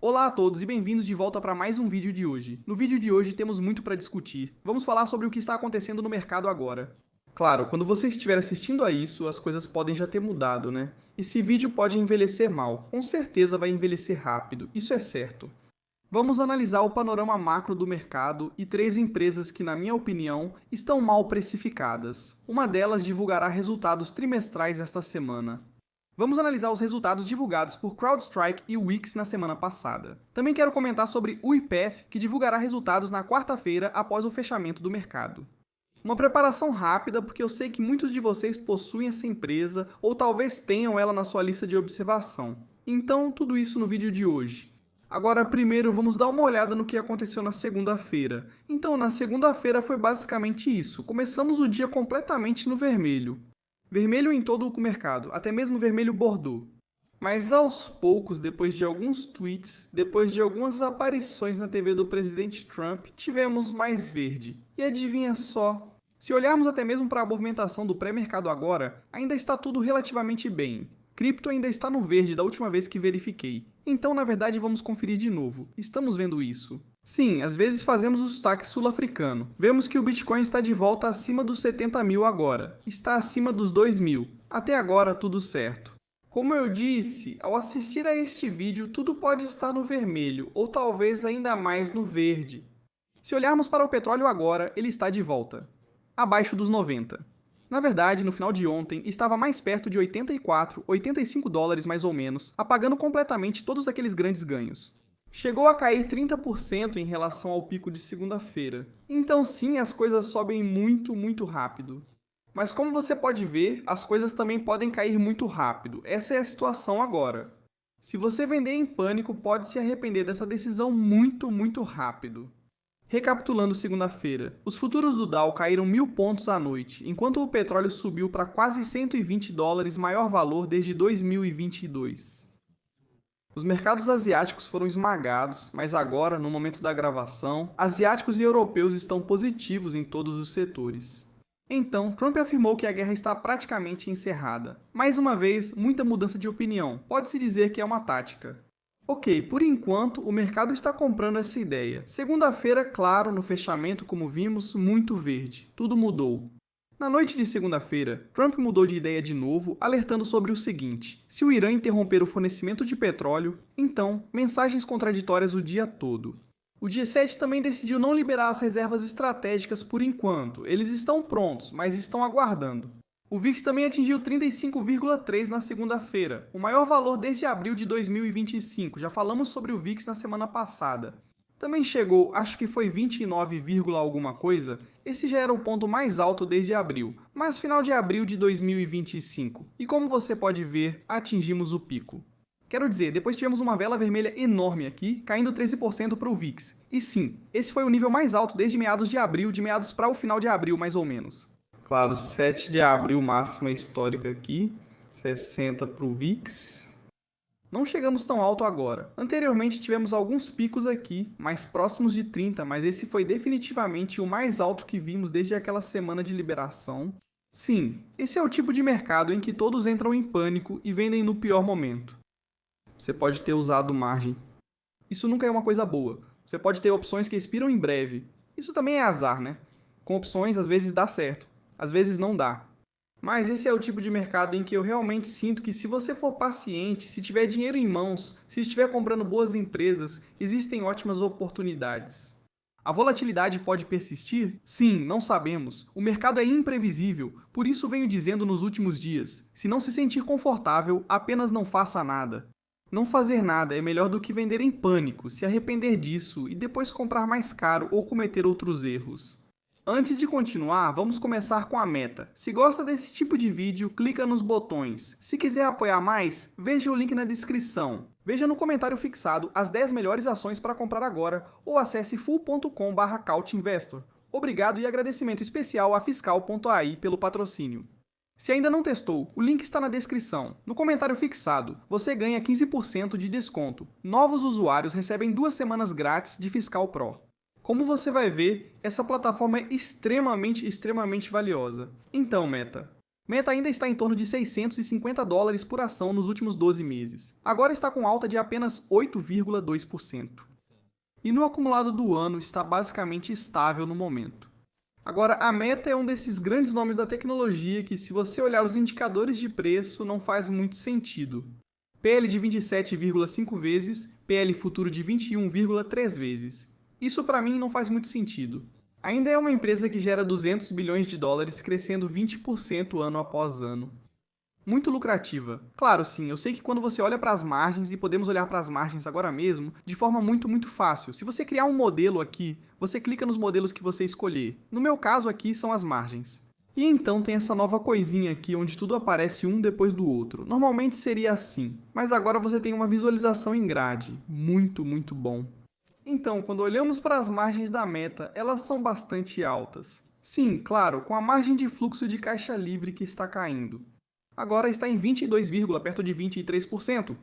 Olá a todos e bem-vindos de volta para mais um vídeo de hoje. No vídeo de hoje temos muito para discutir. Vamos falar sobre o que está acontecendo no mercado agora. Claro, quando você estiver assistindo a isso, as coisas podem já ter mudado, né? Esse vídeo pode envelhecer mal. Com certeza vai envelhecer rápido, isso é certo. Vamos analisar o panorama macro do mercado e três empresas que, na minha opinião, estão mal precificadas. Uma delas divulgará resultados trimestrais esta semana. Vamos analisar os resultados divulgados por CrowdStrike e Wix na semana passada. Também quero comentar sobre o UiPath, que divulgará resultados na quarta-feira após o fechamento do mercado. Uma preparação rápida, porque eu sei que muitos de vocês possuem essa empresa ou talvez tenham ela na sua lista de observação. Então, tudo isso no vídeo de hoje. Agora, primeiro, vamos dar uma olhada no que aconteceu na segunda-feira. Então, na segunda-feira foi basicamente isso. Começamos o dia completamente no vermelho. Vermelho em todo o mercado, até mesmo vermelho bordô. Mas aos poucos, depois de alguns tweets, depois de algumas aparições na TV do presidente Trump, tivemos mais verde. E adivinha só? Se olharmos até mesmo para a movimentação do pré-mercado agora, ainda está tudo relativamente bem. Cripto ainda está no verde da última vez que verifiquei. Então, na verdade, vamos conferir de novo. Estamos vendo isso. Sim, às vezes fazemos o sotaque sul-africano. Vemos que o Bitcoin está de volta acima dos 70 mil agora. Está acima dos 2 mil. Até agora, tudo certo. Como eu disse, ao assistir a este vídeo, tudo pode estar no vermelho, ou talvez ainda mais no verde. Se olharmos para o petróleo agora, ele está de volta. Abaixo dos 90. Na verdade, no final de ontem, estava mais perto de 84, 85 dólares mais ou menos, apagando completamente todos aqueles grandes ganhos. Chegou a cair 30% em relação ao pico de segunda-feira. Então sim, as coisas sobem muito rápido. Mas como você pode ver, as coisas também podem cair muito rápido. Essa é a situação agora. Se você vender em pânico, pode se arrepender dessa decisão muito rápido. Recapitulando segunda-feira, os futuros do Dow caíram 1000 pontos à noite, enquanto o petróleo subiu para quase 120 dólares, maior valor desde 2022. Os mercados asiáticos foram esmagados, mas agora, no momento da gravação, asiáticos e europeus estão positivos em todos os setores. Então, Trump afirmou que a guerra está praticamente encerrada. Mais uma vez, muita mudança de opinião. Pode-se dizer que é uma tática. Ok, por enquanto, o mercado está comprando essa ideia. Segunda-feira, claro, no fechamento, como vimos, muito verde. Tudo mudou. Na noite de segunda-feira, Trump mudou de ideia de novo, alertando sobre o seguinte: se o Irã interromper o fornecimento de petróleo, então, mensagens contraditórias o dia todo. O G7 também decidiu não liberar as reservas estratégicas por enquanto. Eles estão prontos, mas estão aguardando. O VIX também atingiu 35,3 na segunda-feira, o maior valor desde abril de 2025. Já falamos sobre o VIX na semana passada. Também chegou, acho que foi 29, alguma coisa. Esse já era o ponto mais alto desde abril, mas final de abril de 2025. E como você pode ver, atingimos o pico. Quero dizer, depois tivemos uma vela vermelha enorme aqui, caindo 13% para o VIX. E sim, esse foi o nível mais alto desde meados de abril, de meados para o final de abril mais ou menos. Claro, 7 de abril, máxima histórica aqui, 60 para o VIX. Não chegamos tão alto agora. Anteriormente tivemos alguns picos aqui, mais próximos de 30, mas esse foi definitivamente o mais alto que vimos desde aquela semana de liberação. Sim, esse é o tipo de mercado em que todos entram em pânico e vendem no pior momento. Você pode ter usado margem. Isso nunca é uma coisa boa. Você pode ter opções que expiram em breve. Isso também é azar, né? Com opções, às vezes dá certo. Às vezes não dá. Mas esse é o tipo de mercado em que eu realmente sinto que se você for paciente, se tiver dinheiro em mãos, se estiver comprando boas empresas, existem ótimas oportunidades. A volatilidade pode persistir? Sim, não sabemos. O mercado é imprevisível, por isso venho dizendo nos últimos dias. Se não se sentir confortável, apenas não faça nada. Não fazer nada é melhor do que vender em pânico, se arrepender disso e depois comprar mais caro ou cometer outros erros. Antes de continuar, vamos começar com a meta. Se gosta desse tipo de vídeo, clica nos botões. Se quiser apoiar mais, veja o link na descrição. Veja no comentário fixado as 10 melhores ações para comprar agora ou acesse full.com/couchinvestor. Obrigado e agradecimento especial a Fiscal.ai pelo patrocínio. Se ainda não testou, o link está na descrição. No comentário fixado, você ganha 15% de desconto. Novos usuários recebem 2 semanas grátis de Fiscal Pro. Como você vai ver, essa plataforma é extremamente valiosa. Então, meta, Meta ainda está em torno de $650 por ação nos últimos 12 meses. Agora está com alta de apenas 8,2%. E no acumulado do ano está basicamente estável no momento. Agora, a Meta é um desses grandes nomes da tecnologia que, se você olhar os indicadores de preço, não faz muito sentido. PL de 27,5 vezes, PL futuro de 21,3 vezes. Isso para mim não faz muito sentido. Ainda é uma empresa que gera $200 bilhões, crescendo 20% ano após ano. Muito lucrativa. Claro, sim, eu sei que quando você olha para as margens, e podemos olhar para as margens agora mesmo, de forma muito fácil. Se você criar um modelo aqui, você clica nos modelos que você escolher. No meu caso aqui são as margens. E então tem essa nova coisinha aqui, onde tudo aparece um depois do outro. Normalmente seria assim, mas agora você tem uma visualização em grade. Muito bom. Então, quando olhamos para as margens da Meta, elas são bastante altas. Sim, claro, com a margem de fluxo de caixa livre que está caindo. Agora está em 22, perto de 23%.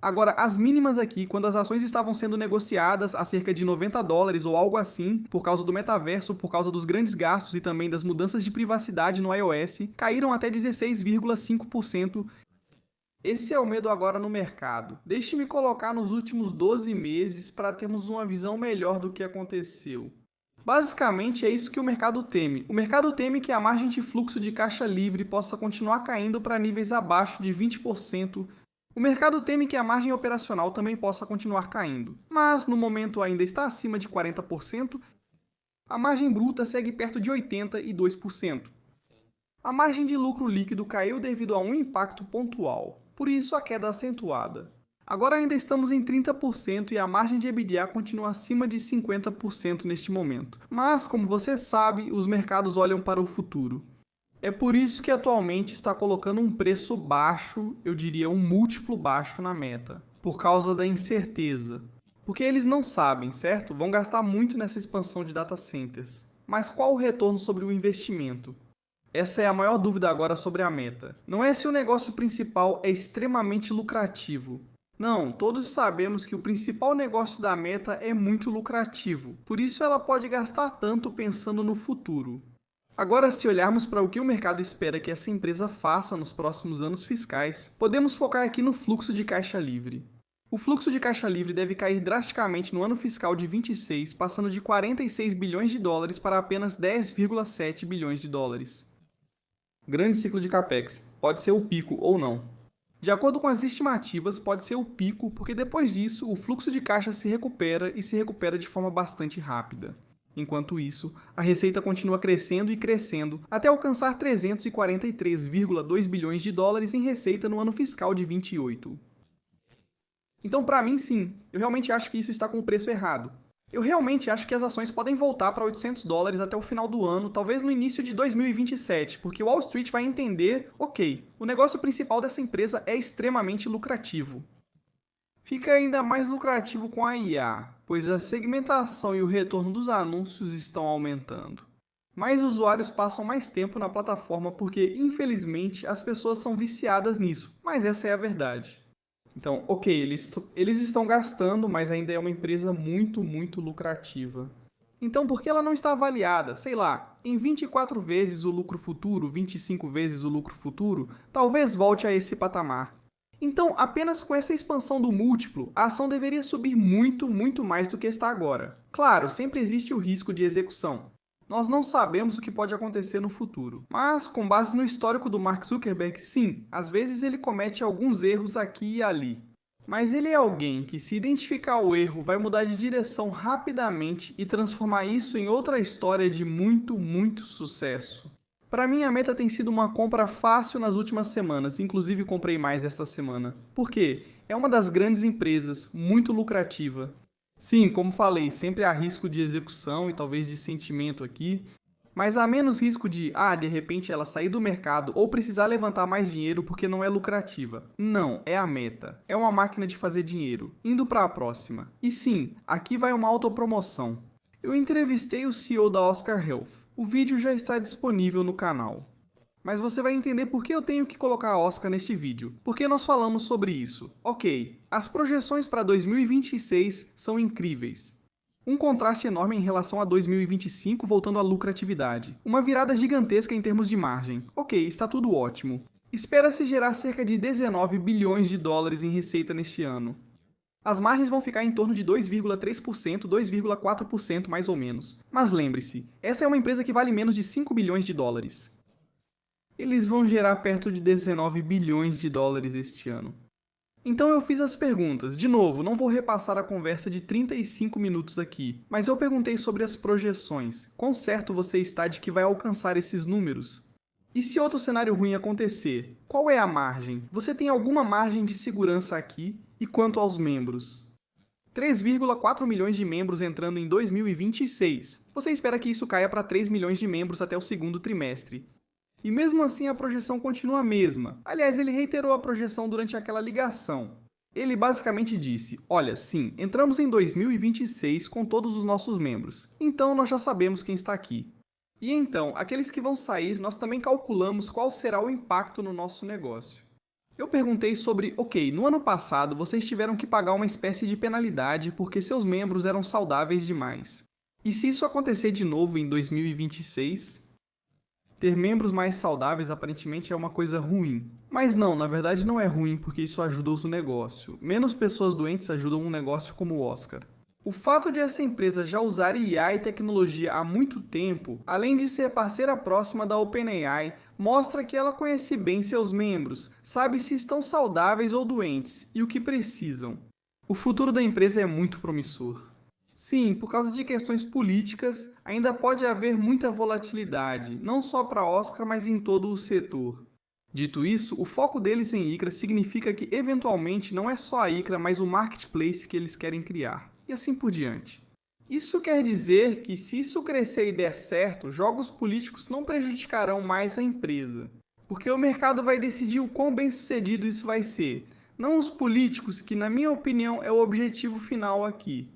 Agora, as mínimas aqui, quando as ações estavam sendo negociadas a cerca de $90 ou algo assim, por causa do metaverso, por causa dos grandes gastos e também das mudanças de privacidade no iOS, caíram até 16,5%. Esse é o medo agora no mercado. Deixe-me colocar nos últimos 12 meses para termos uma visão melhor do que aconteceu. Basicamente é isso que o mercado teme. O mercado teme que a margem de fluxo de caixa livre possa continuar caindo para níveis abaixo de 20%. O mercado teme que a margem operacional também possa continuar caindo. Mas no momento ainda está acima de 40%. A margem bruta segue perto de 82%. A margem de lucro líquido caiu devido a um impacto pontual. Por isso a queda acentuada. Agora ainda estamos em 30% e a margem de EBITDA continua acima de 50% neste momento. Mas, como você sabe, os mercados olham para o futuro. É por isso que atualmente está colocando um preço baixo, eu diria um múltiplo baixo na Meta, por causa da incerteza. Porque eles não sabem, certo? Vão gastar muito nessa expansão de data centers. Mas qual o retorno sobre o investimento? Essa é a maior dúvida agora sobre a Meta. Não é se o negócio principal é extremamente lucrativo. Não, todos sabemos que o principal negócio da Meta é muito lucrativo. Por isso ela pode gastar tanto pensando no futuro. Agora, se olharmos para o que o mercado espera que essa empresa faça nos próximos anos fiscais, podemos focar aqui no fluxo de caixa livre. O fluxo de caixa livre deve cair drasticamente no ano fiscal de 26, passando de $46 bilhões para apenas $10,7 bilhões. Grande ciclo de capex. Pode ser o pico ou não. De acordo com as estimativas, pode ser o pico, porque depois disso o fluxo de caixa se recupera e se recupera de forma bastante rápida. Enquanto isso, a receita continua crescendo e crescendo até alcançar $343,2 bilhões em receita no ano fiscal de 28. Então, para mim, sim, eu realmente acho que isso está com o preço errado. Eu realmente acho que as ações podem voltar para $800 até o final do ano, talvez no início de 2027, porque Wall Street vai entender, ok, o negócio principal dessa empresa é extremamente lucrativo. Fica ainda mais lucrativo com a IA, pois a segmentação e o retorno dos anúncios estão aumentando. Mais usuários passam mais tempo na plataforma porque, infelizmente, as pessoas são viciadas nisso, mas essa é a verdade. Então, ok, eles estão gastando, mas ainda é uma empresa muito lucrativa. Então, por que ela não está avaliada, sei lá, em 24 vezes o lucro futuro, 25 vezes o lucro futuro? Talvez volte a esse patamar. Então, apenas com essa expansão do múltiplo, a ação deveria subir muito mais do que está agora. Claro, sempre existe o risco de execução. Nós não sabemos o que pode acontecer no futuro. Mas, com base no histórico do Mark Zuckerberg, sim, às vezes ele comete alguns erros aqui e ali. Mas ele é alguém que, se identificar o erro, vai mudar de direção rapidamente e transformar isso em outra história de muito sucesso. Para mim, a Meta tem sido uma compra fácil nas últimas semanas, inclusive comprei mais esta semana. Por quê? É uma das grandes empresas, muito lucrativa. Sim, como falei, sempre há risco de execução e talvez de sentimento aqui, mas há menos risco de repente ela sair do mercado ou precisar levantar mais dinheiro porque não é lucrativa. Não, é a Meta. É uma máquina de fazer dinheiro. Indo para a próxima. E sim, aqui vai uma autopromoção. Eu entrevistei o CEO da Oscar Health. O vídeo já está disponível no canal. Mas você vai entender por que eu tenho que colocar a Oscar neste vídeo. Porque nós falamos sobre isso. Ok, as projeções para 2026 são incríveis. Um contraste enorme em relação a 2025 voltando à lucratividade. Uma virada gigantesca em termos de margem. Ok, está tudo ótimo. Espera-se gerar cerca de 19 bilhões de dólares em receita neste ano. As margens vão ficar em torno de 2,3%, 2,4% mais ou menos. Mas lembre-se, essa é uma empresa que vale menos de 5 bilhões de dólares. Eles vão gerar perto de 19 bilhões de dólares este ano. Então eu fiz as perguntas. De novo, não vou repassar a conversa de 35 minutos aqui, mas eu perguntei sobre as projeções. Quão certo você está de que vai alcançar esses números? E se outro cenário ruim acontecer? Qual é a margem? Você tem alguma margem de segurança aqui? E quanto aos membros? 3,4 milhões de membros entrando em 2026. Você espera que isso caia para 3 milhões de membros até o segundo trimestre. E mesmo assim a projeção continua a mesma. Aliás, ele reiterou a projeção durante aquela ligação. Ele basicamente disse, olha, sim, entramos em 2026 com todos os nossos membros. Então nós já sabemos quem está aqui. E então, aqueles que vão sair, nós também calculamos qual será o impacto no nosso negócio. Eu perguntei sobre, ok, no ano passado vocês tiveram que pagar uma espécie de penalidade porque seus membros eram saudáveis demais. E se isso acontecer de novo em 2026? Ter membros mais saudáveis aparentemente é uma coisa ruim. Mas não, na verdade não é ruim porque isso ajuda o negócio. Menos pessoas doentes ajudam um negócio como o Oscar. O fato de essa empresa já usar IA e tecnologia há muito tempo, além de ser parceira próxima da OpenAI, mostra que ela conhece bem seus membros, sabe se estão saudáveis ou doentes e o que precisam. O futuro da empresa é muito promissor. Sim, por causa de questões políticas, ainda pode haver muita volatilidade, não só para Oscar, mas em todo o setor. Dito isso, o foco deles em ICRA significa que, eventualmente, não é só a ICRA, mas o marketplace que eles querem criar, e assim por diante. Isso quer dizer que, se isso crescer e der certo, jogos políticos não prejudicarão mais a empresa, porque o mercado vai decidir o quão bem-sucedido isso vai ser, não os políticos, que, na minha opinião, é o objetivo final aqui.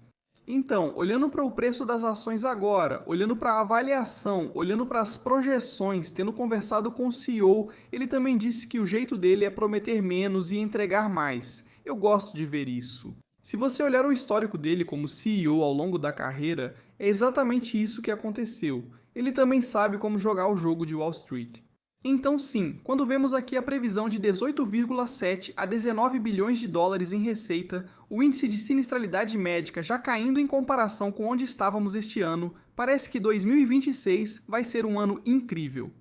Então, olhando para o preço das ações agora, olhando para a avaliação, olhando para as projeções, tendo conversado com o CEO, ele também disse que o jeito dele é prometer menos e entregar mais. Eu gosto de ver isso. Se você olhar o histórico dele como CEO ao longo da carreira, é exatamente isso que aconteceu. Ele também sabe como jogar o jogo de Wall Street. Então sim, quando vemos aqui a previsão de 18,7 a 19 bilhões de dólares em receita, o índice de sinistralidade médica já caindo em comparação com onde estávamos este ano, parece que 2026 vai ser um ano incrível.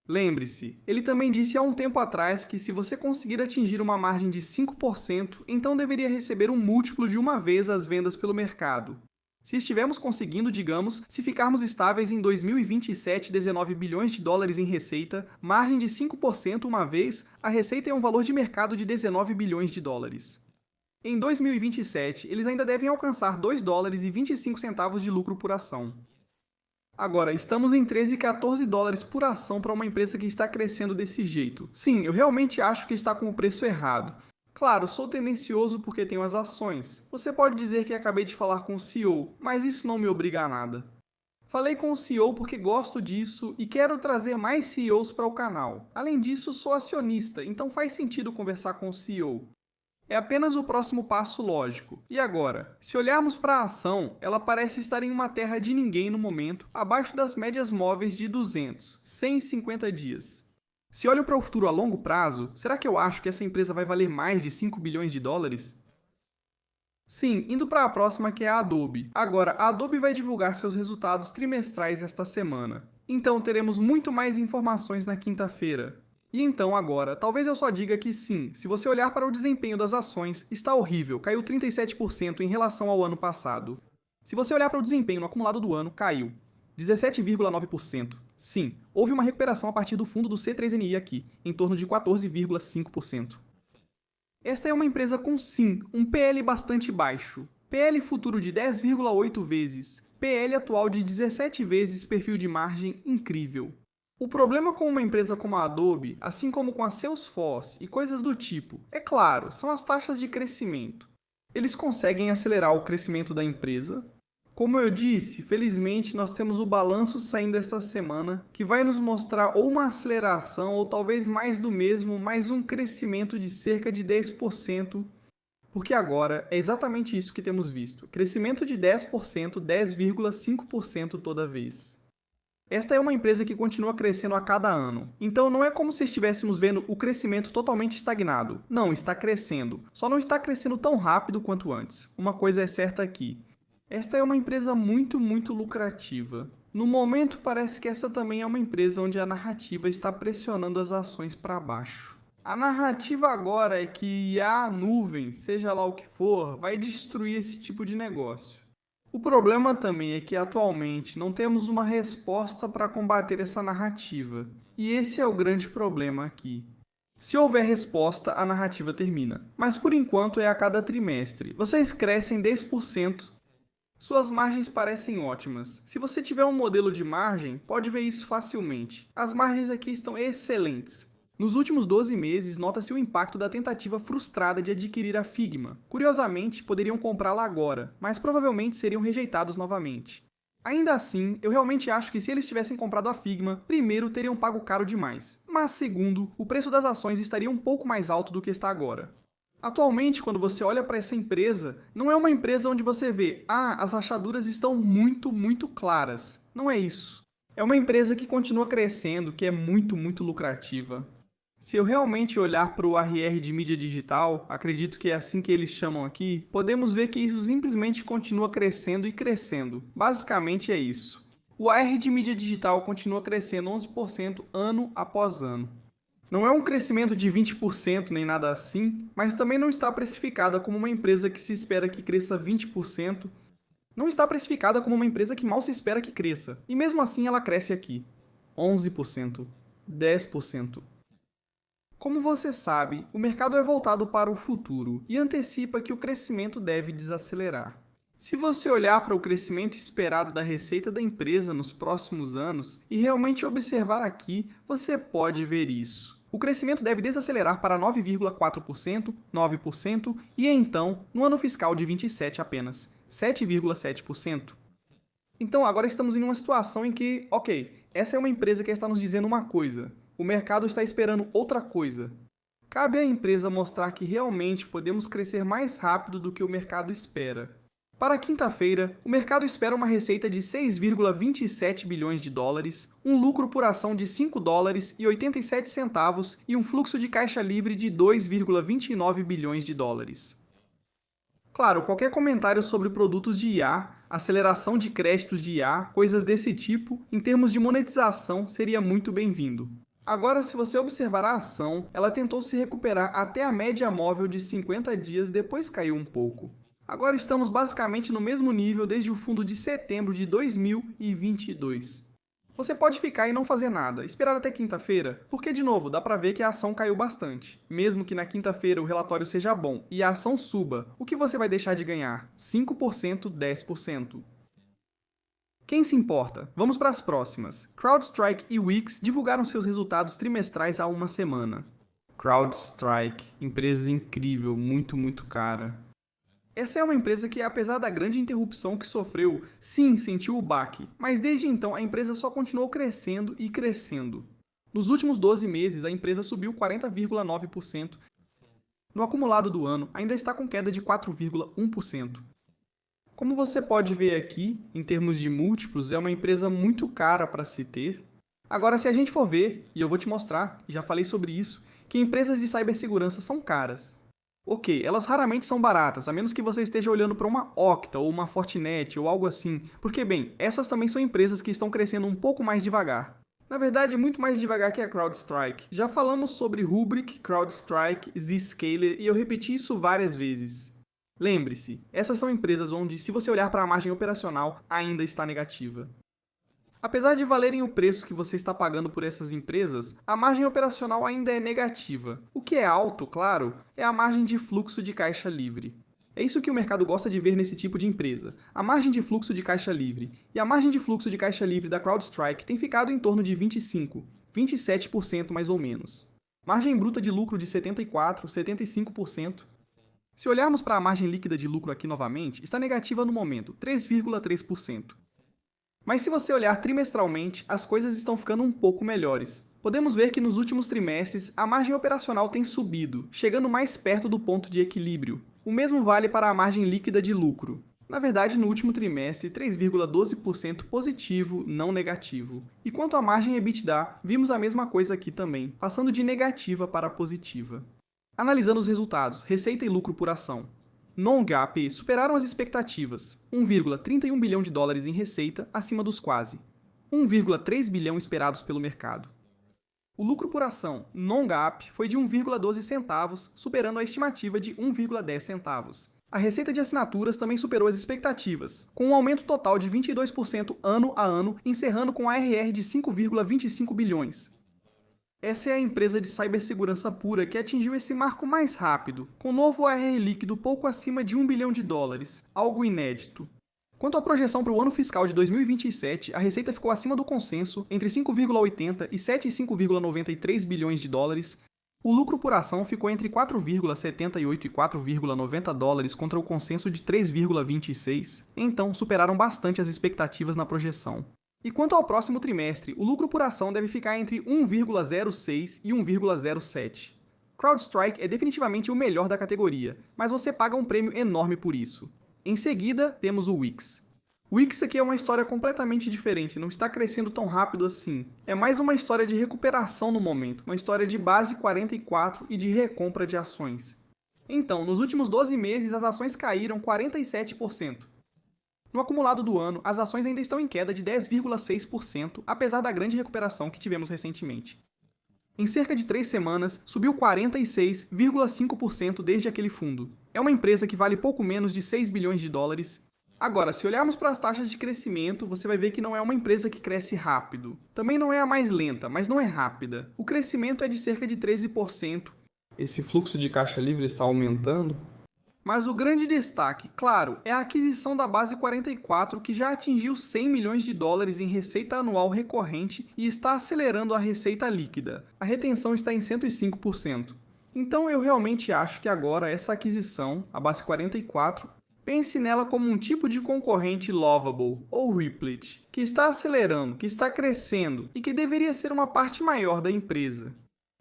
Lembre-se, ele também disse há um tempo atrás que se você conseguir atingir uma margem de 5%, então deveria receber um múltiplo de uma vez as vendas pelo mercado. Se estivermos conseguindo, digamos, se ficarmos estáveis em 2027, 19 bilhões de dólares em receita, margem de 5% uma vez, a receita é um valor de mercado de 19 bilhões de dólares. Em 2027, eles ainda devem alcançar 2 dólares e 25 centavos de lucro por ação. Agora, estamos em 13 e 14 dólares por ação para uma empresa que está crescendo desse jeito. Sim, eu realmente acho que está com o preço errado. Claro, sou tendencioso porque tenho as ações. Você pode dizer que acabei de falar com o CEO, mas isso não me obriga a nada. Falei com o CEO porque gosto disso e quero trazer mais CEOs para o canal. Além disso, sou acionista, então faz sentido conversar com o CEO. É apenas o próximo passo lógico. E agora? Se olharmos para a ação, ela parece estar em uma terra de ninguém no momento, abaixo das médias móveis de 200, 150 dias. Se olho para o futuro a longo prazo, será que eu acho que essa empresa vai valer mais de 5 bilhões de dólares? Sim, indo para a próxima, que é a Adobe. Agora, a Adobe vai divulgar seus resultados trimestrais esta semana. Então teremos muito mais informações na quinta-feira. E então agora, talvez eu só diga que sim, se você olhar para o desempenho das ações, está horrível, caiu 37% em relação ao ano passado. Se você olhar para o desempenho no acumulado do ano, caiu 17,9%. Sim, houve uma recuperação a partir do fundo do C3NI aqui, em torno de 14,5%. Esta é uma empresa com sim, um PL bastante baixo. PL futuro de 10,8 vezes, PL atual de 17 vezes, perfil de margem incrível. O problema com uma empresa como a Adobe, assim como com a Salesforce e coisas do tipo, é claro, são as taxas de crescimento. Eles conseguem acelerar o crescimento da empresa. Como eu disse, felizmente nós temos o balanço saindo esta semana, que vai nos mostrar ou uma aceleração ou talvez mais do mesmo, mais um crescimento de cerca de 10%, Porque agora é exatamente isso que temos visto. Crescimento de 10%, 10,5% toda vez. Esta é uma empresa que continua crescendo a cada ano. Então não é como se estivéssemos vendo o crescimento totalmente estagnado. Não, está crescendo. Só não está crescendo tão rápido quanto antes. Uma coisa é certa aqui. Esta é uma empresa muito lucrativa. No momento, parece que essa também é uma empresa onde a narrativa está pressionando as ações para baixo. A narrativa agora é que a nuvem, seja lá o que for, vai destruir esse tipo de negócio. O problema também é que atualmente não temos uma resposta para combater essa narrativa. E esse é o grande problema aqui. Se houver resposta, a narrativa termina. Mas por enquanto é a cada trimestre. Vocês crescem 10%. Suas margens parecem ótimas. Se você tiver um modelo de margem, pode ver isso facilmente. As margens aqui estão excelentes. Nos últimos 12 meses, nota-se o impacto da tentativa frustrada de adquirir a Figma. Curiosamente, poderiam comprá-la agora, mas provavelmente seriam rejeitados novamente. Ainda assim, eu realmente acho que se eles tivessem comprado a Figma, primeiro teriam pago caro demais, mas segundo, o preço das ações estaria um pouco mais alto do que está agora. Atualmente, quando você olha para essa empresa, não é uma empresa onde você vê, as rachaduras estão muito claras. Não é isso. É uma empresa que continua crescendo, que é muito lucrativa. Se eu realmente olhar para o ARR de mídia digital, acredito que é assim que eles chamam aqui, podemos ver que isso simplesmente continua crescendo e crescendo. Basicamente é isso. O ARR de mídia digital continua crescendo 11% ano após ano. Não é um crescimento de 20% nem nada assim, mas também não está precificada como uma empresa que se espera que cresça 20%. Não está precificada como uma empresa que mal se espera que cresça. E mesmo assim ela cresce aqui. 11%, 10%. Como você sabe, o mercado é voltado para o futuro e antecipa que o crescimento deve desacelerar. Se você olhar para o crescimento esperado da receita da empresa nos próximos anos e realmente observar aqui, você pode ver isso. O crescimento deve desacelerar para 9,4%, 9% e então, no ano fiscal de 27 apenas, 7,7%. Então agora estamos em uma situação em que, essa é uma empresa que está nos dizendo uma coisa, o mercado está esperando outra coisa. Cabe à empresa mostrar que realmente podemos crescer mais rápido do que o mercado espera. Para quinta-feira, o mercado espera uma receita de 6,27 bilhões de dólares, um lucro por ação de 5 dólares e 87 centavos e um fluxo de caixa livre de 2,29 bilhões de dólares. Claro, qualquer comentário sobre produtos de IA, aceleração de créditos de IA, coisas desse tipo, em termos de monetização, seria muito bem-vindo. Agora, se você observar a ação, ela tentou se recuperar até a média móvel de 50 dias, depois caiu um pouco. Agora estamos basicamente no mesmo nível desde o fundo de setembro de 2022. Você pode ficar e não fazer nada, esperar até quinta-feira, porque de novo, dá pra ver que a ação caiu bastante. Mesmo que na quinta-feira o relatório seja bom e a ação suba, o que você vai deixar de ganhar? 5%, 10%. Quem se importa? Vamos para as próximas. CrowdStrike e Wix divulgaram seus resultados trimestrais há uma semana. CrowdStrike, empresa incrível, muito cara. Essa é uma empresa que, apesar da grande interrupção que sofreu, sim, sentiu o baque, mas desde então a empresa só continuou crescendo e crescendo. Nos últimos 12 meses, a empresa subiu 40,9%. No acumulado do ano, ainda está com queda de 4,1%. Como você pode ver aqui, em termos de múltiplos, é uma empresa muito cara para se ter. Agora, se a gente for ver, e eu vou te mostrar, e já falei sobre isso, que empresas de cibersegurança são caras. Elas raramente são baratas, a menos que você esteja olhando para uma Okta ou uma Fortinet ou algo assim, porque, bem, essas também são empresas que estão crescendo um pouco mais devagar. Na verdade, muito mais devagar que a CrowdStrike. Já falamos sobre Rubrik, CrowdStrike, Zscaler e eu repeti isso várias vezes. Lembre-se, essas são empresas onde, se você olhar para a margem operacional, ainda está negativa. Apesar de valerem o preço que você está pagando por essas empresas, a margem operacional ainda é negativa. O que é alto, claro, é a margem de fluxo de caixa livre. É isso que o mercado gosta de ver nesse tipo de empresa, a margem de fluxo de caixa livre. E a margem de fluxo de caixa livre da CrowdStrike tem ficado em torno de 25%, 27% mais ou menos. Margem bruta de lucro de 74%, 75%. Se olharmos para a margem líquida de lucro aqui novamente, está negativa no momento, 3,3%. Mas se você olhar trimestralmente, as coisas estão ficando um pouco melhores. Podemos ver que nos últimos trimestres, a margem operacional tem subido, chegando mais perto do ponto de equilíbrio. O mesmo vale para a margem líquida de lucro. Na verdade, no último trimestre, 3,12% positivo, não negativo. E quanto à margem EBITDA, vimos a mesma coisa aqui também, passando de negativa para positiva. Analisando os resultados, receita e lucro por ação. Non-GAAP superaram as expectativas, 1,31 bilhão de dólares em receita, acima dos quase 1,3 bilhão esperados pelo mercado. O lucro por ação non-GAAP foi de 1,12 centavos, superando a estimativa de 1,10 centavos. A receita de assinaturas também superou as expectativas, com um aumento total de 22% ano a ano, encerrando com ARR de 5,25 bilhões. Essa é a empresa de cibersegurança pura que atingiu esse marco mais rápido, com novo ARR líquido pouco acima de 1 bilhão de dólares, algo inédito. Quanto à projeção para o ano fiscal de 2027, a receita ficou acima do consenso, entre 5,80 e 7,93 bilhões de dólares. O lucro por ação ficou entre 4,78 e 4,90 dólares contra o consenso de 3,26, então superaram bastante as expectativas na projeção. E quanto ao próximo trimestre, o lucro por ação deve ficar entre 1,06 e 1,07. CrowdStrike é definitivamente o melhor da categoria, mas você paga um prêmio enorme por isso. Em seguida, temos o Wix. O Wix aqui é uma história completamente diferente, não está crescendo tão rápido assim. É mais uma história de recuperação no momento, uma história de base 44 e de recompra de ações. Então, nos últimos 12 meses, as ações caíram 47%. No acumulado do ano, as ações ainda estão em queda de 10,6%, apesar da grande recuperação que tivemos recentemente. Em cerca de 3 semanas, subiu 46,5% desde aquele fundo. É uma empresa que vale pouco menos de 6 bilhões de dólares. Agora, se olharmos para as taxas de crescimento, você vai ver que não é uma empresa que cresce rápido. Também não é a mais lenta, mas não é rápida. O crescimento é de cerca de 13%. Esse fluxo de caixa livre está aumentando. Mas o grande destaque, claro, é a aquisição da base 44, que já atingiu 100 milhões de dólares em receita anual recorrente e está acelerando a receita líquida. A retenção está em 105%. Então eu realmente acho que agora essa aquisição, a base 44, pense nela como um tipo de concorrente Lovable ou Replit, que está acelerando, que está crescendo e que deveria ser uma parte maior da empresa.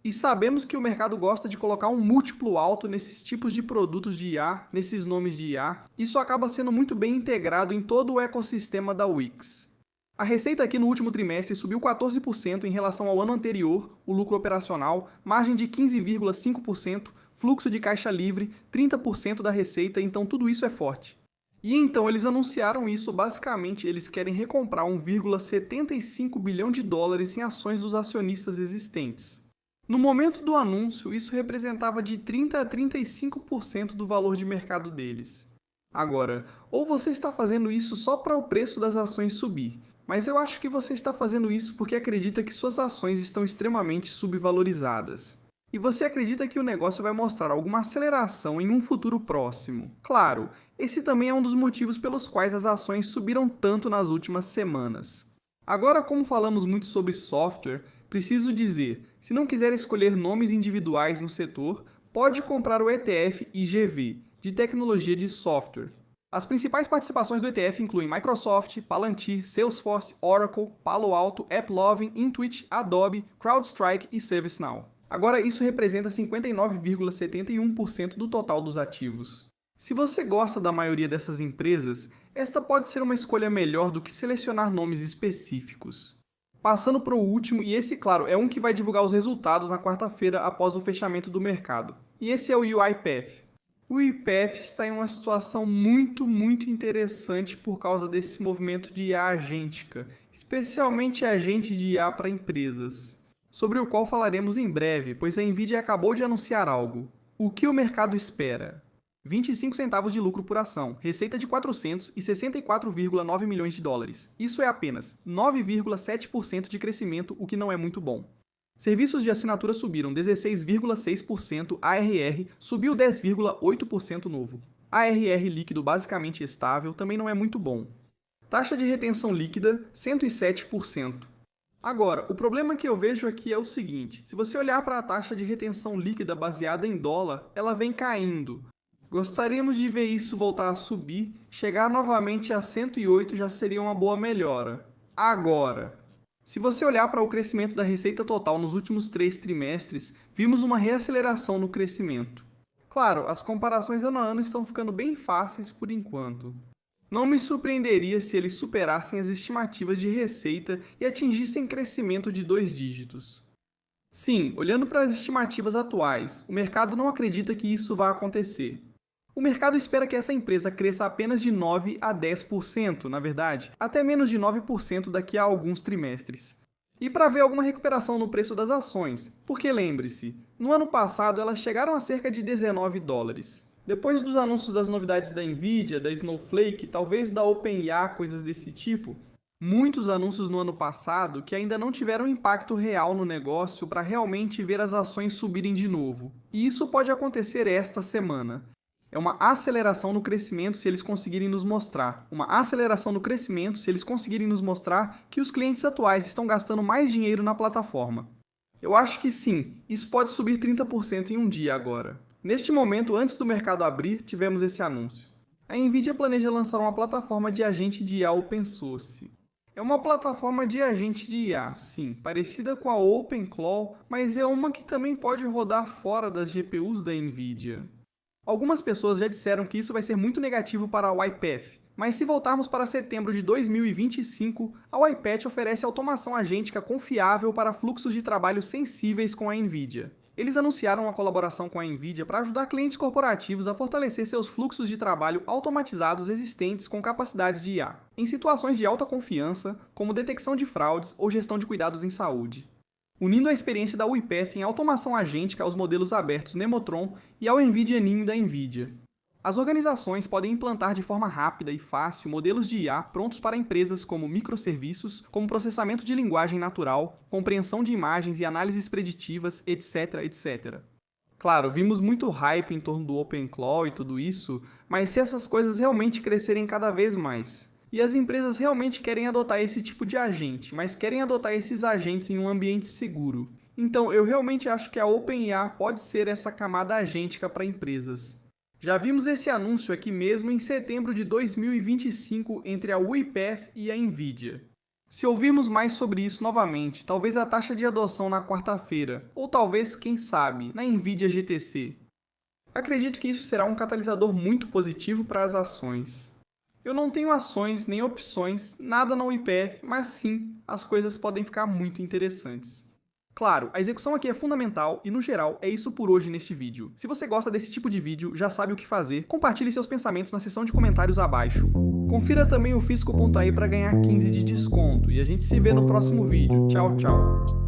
E sabemos que o mercado gosta de colocar um múltiplo alto nesses tipos de produtos de IA, nesses nomes de IA. Isso acaba sendo muito bem integrado em todo o ecossistema da Wix. A receita aqui no último trimestre subiu 14% em relação ao ano anterior, o lucro operacional, margem de 15,5%, fluxo de caixa livre, 30% da receita, então tudo isso é forte. E então eles anunciaram isso, basicamente eles querem recomprar 1,75 bilhão de dólares em ações dos acionistas existentes. No momento do anúncio, isso representava de 30% a 35% do valor de mercado deles. Agora, ou você está fazendo isso só para o preço das ações subir, mas eu acho que você está fazendo isso porque acredita que suas ações estão extremamente subvalorizadas. E você acredita que o negócio vai mostrar alguma aceleração em um futuro próximo. Claro, esse também é um dos motivos pelos quais as ações subiram tanto nas últimas semanas. Agora, como falamos muito sobre software, preciso dizer, se não quiser escolher nomes individuais no setor, pode comprar o ETF IGV, de tecnologia de software. As principais participações do ETF incluem Microsoft, Palantir, Salesforce, Oracle, Palo Alto, AppLovin, Intuit, Adobe, CrowdStrike e ServiceNow. Agora, isso representa 59,71% do total dos ativos. Se você gosta da maioria dessas empresas, esta pode ser uma escolha melhor do que selecionar nomes específicos. Passando para o último, e esse, claro, é um que vai divulgar os resultados na quarta-feira após o fechamento do mercado. E esse é o UiPath. O UiPath está em uma situação muito interessante por causa desse movimento de IA agêntica, especialmente agente de IA para empresas, sobre o qual falaremos em breve, pois a Nvidia acabou de anunciar algo. O que o mercado espera? 25 centavos de lucro por ação, receita de 464,9 milhões de dólares. Isso é apenas 9,7% de crescimento, o que não é muito bom. Serviços de assinatura subiram 16,6%, ARR subiu 10,8% novo. ARR líquido basicamente estável também não é muito bom. Taxa de retenção líquida, 107%. Agora, o problema que eu vejo aqui é o seguinte, se você olhar para a taxa de retenção líquida baseada em dólar, ela vem caindo. Gostaríamos de ver isso voltar a subir, chegar novamente a 108 já seria uma boa melhora. Agora, se você olhar para o crescimento da receita total nos últimos 3 trimestres, vimos uma reaceleração no crescimento. Claro, as comparações ano a ano estão ficando bem fáceis por enquanto. Não me surpreenderia se eles superassem as estimativas de receita e atingissem crescimento de 2 dígitos. Sim, olhando para as estimativas atuais, o mercado não acredita que isso vá acontecer. O mercado espera que essa empresa cresça apenas de 9 a 10%, na verdade, até menos de 9% daqui a alguns trimestres. E para ver alguma recuperação no preço das ações, porque lembre-se, no ano passado elas chegaram a cerca de 19 dólares. Depois dos anúncios das novidades da Nvidia, da Snowflake, talvez da OpenAI, coisas desse tipo, muitos anúncios no ano passado que ainda não tiveram impacto real no negócio para realmente ver as ações subirem de novo. E isso pode acontecer esta semana. É uma aceleração no crescimento se eles conseguirem nos mostrar. Uma aceleração no crescimento se eles conseguirem nos mostrar que os clientes atuais estão gastando mais dinheiro na plataforma. Eu acho que sim, isso pode subir 30% em um dia agora. Neste momento, antes do mercado abrir, tivemos esse anúncio. A Nvidia planeja lançar uma plataforma de agente de IA open source. É uma plataforma de agente de IA, sim, parecida com a OpenClaw, mas é uma que também pode rodar fora das GPUs da Nvidia. Algumas pessoas já disseram que isso vai ser muito negativo para a UiPath, mas se voltarmos para setembro de 2025, a UiPath oferece automação agêntica confiável para fluxos de trabalho sensíveis com a Nvidia. Eles anunciaram uma colaboração com a Nvidia para ajudar clientes corporativos a fortalecer seus fluxos de trabalho automatizados existentes com capacidades de IA, em situações de alta confiança, como detecção de fraudes ou gestão de cuidados em saúde. Unindo a experiência da UiPath em automação agêntica aos modelos abertos Nemotron e ao NVIDIA NIM da Nvidia. As organizações podem implantar de forma rápida e fácil modelos de IA prontos para empresas como microserviços, como processamento de linguagem natural, compreensão de imagens e análises preditivas, etc, etc. Claro, vimos muito hype em torno do OpenClaw e tudo isso, mas se essas coisas realmente crescerem cada vez mais, e as empresas realmente querem adotar esse tipo de agente, mas querem adotar esses agentes em um ambiente seguro. Então, eu realmente acho que a OpenAI pode ser essa camada agêntica para empresas. Já vimos esse anúncio aqui mesmo em setembro de 2025 entre a UiPath e a Nvidia. Se ouvirmos mais sobre isso novamente, talvez a taxa de adoção na quarta-feira, ou talvez, quem sabe, na Nvidia GTC. Acredito que isso será um catalisador muito positivo para as ações. Eu não tenho ações nem opções, nada na UiPath, mas sim, as coisas podem ficar muito interessantes. Claro, a execução aqui é fundamental e, no geral, é isso por hoje neste vídeo. Se você gosta desse tipo de vídeo, já sabe o que fazer, compartilhe seus pensamentos na seção de comentários abaixo. Confira também o Fisco.ai para ganhar 15 de desconto e a gente se vê no próximo vídeo. Tchau, tchau!